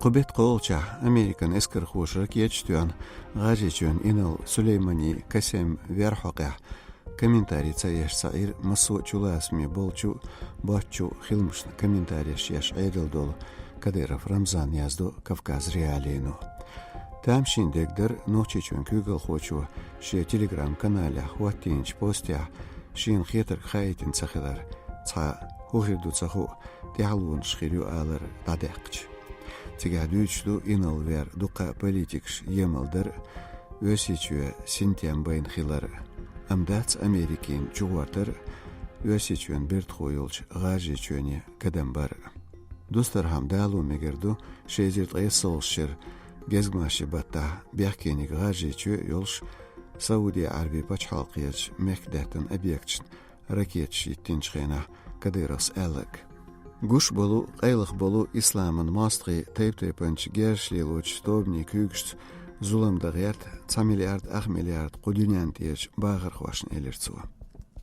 Qubet qolcha Amerikan esker xoş raketçtön gajechön inal Süleymani Kasem Verhoqa комментарий цаеш саир масу чуласми болчу бачу хилмшн комментарий шеш айдылдол Кадыров Рамзан язду Кавказ реалийну. Там шиндегдер ночичун күгел хочу ше телеграм канале хватинч постя шин хетер хайтин цахилар ца хохирду цаху тялун шхирю алар дадекч. Тигадүчлу инал вер дука политикш емалдер өсичүе синтембайн хилар Амдац Америкин чугуартар өсичүен берт хойолч гажичүне кадамбар. Достар хамдалу мегерду шезирт эсолшир gezgmaşi batta bähkenig gajичү yolş Saudiya Arabi paçhalqyç mekdätin obyektçin raketçi tinçgena Kadyros elek. Guş bolu qaylık bolu İslamın mastri teypteypönç gerşliluç stobni kügşt zulamda gert 1 milyard 2 milyard qudunyan tiyç bağır xwaşın elertsu.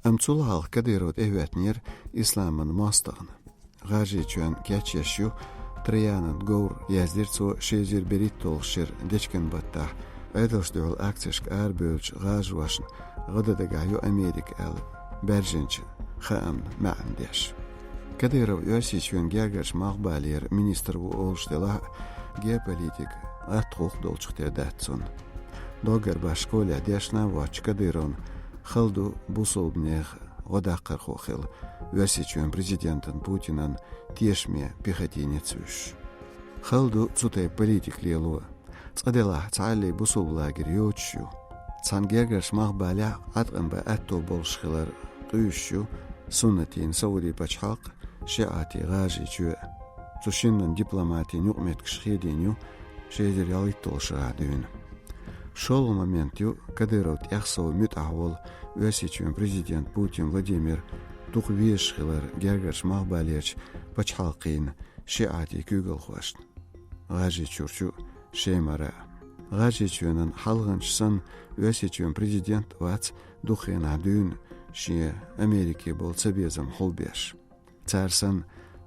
Amçul halk Kadyrot evetnir İslamın mastığın. Gajичүен keçeşü Trayanın gor yazdirtso şezir berit tolşir deçken batta aydılşdığıl akseşk arbölç gajvaşın gıdadagayu Amerik el berjenç xam ma'andeş. Kadyrov ösiçün gergerç mağbalir minister bu olşdela geopolitik atruq dolçukta datsun. Dogar başkolya deşna vaç Kadyrovun xıldu busolbneh godaqar xoxil ösiçün prezidentin Putinan тешме пехотинецүш. Халду цутай политик лелу. Цадела цали бусул лагер йочу. Цангергаш махбаля атгынба атто болшхилар күйшү суннатин сауди пачхак шиати гажичү. Цушиннан дипломати нюкметкш хеденю шезер ялиттолша дүйн. Шол моментю Кадыров яхсау мүт ахвол өсичүн президент Путин Владимир Тухвешхилар гергаш махбалеч пачхалқин шиати күгіл хуашн. Ғажи чурчу шеймара. Ғажи чуенын халғанчысын өсечуен президент вац духен адуын шие Америке болца безім холбеш. Царсан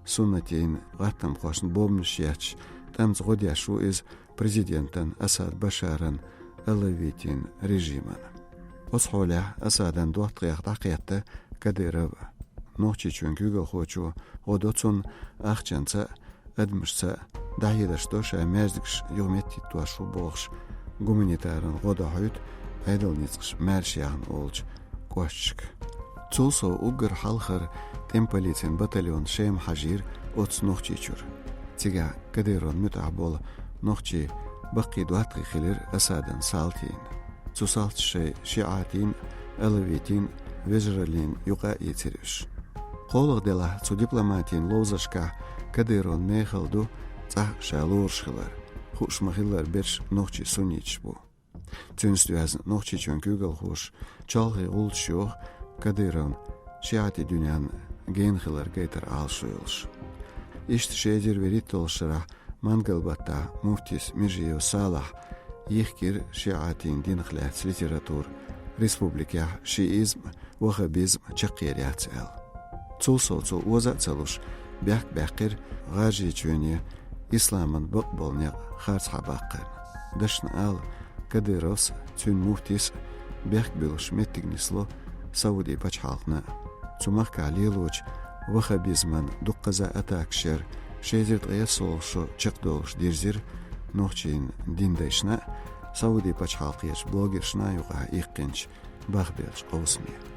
суннатейн ғаттам хуашн бомн шияч тамз ғодяшу из президентан Асад Башаран Алавитин режиман. Осхоля Асадан дуатқияқ тақиятты Кадыров Нохчичүн күгіл хочу одоцун ахчанца адмышца дайыдаштоша мәздікш юметти туашу болғыш гуманитарын года хойт айдылницқыш мәршияғын олж көшчік. Цулсо угыр халқыр темполицин батальон шем хажир оц нохчичур. Тига Кадырон мүтабол нохчи бақи дуатқи хилер Асадан салтин. Цусалтши шиатин, алавитин, вежралин юқа етіріш. Қолық дела цу дипломатин лозашка Кадырон мейхалду цах шалуршхилар. Хушмахилар берш нохчи сунич бу. Цюнстуаз нохчи чөн күгіл хуш чалғи ғулчух Кадырон шиати дүнян гейнхилар гейтер алшуйлш. Ишт шедер верит толшыра мангалбатта муфтис Миржиев Салах ихкир шиатин динхляц литератур республика шиизм вахабизм чақирият эл. Цулсоцу уазацалуш бәк-бәкір ғажи чөне исламын бұқ болне қарс хабаққын. Дашн ал Кадыровс цүн муфтис бәк білуш меттігнисло Сауди пачхалқны. Цумаққа лилуч вахабизман дуққаза атакшер шезерт ғайасолшу чықдолш дерзір нохчейн диндайшна Сауди пачхалқияч блогершна юға иққенч бағбелш қаусме.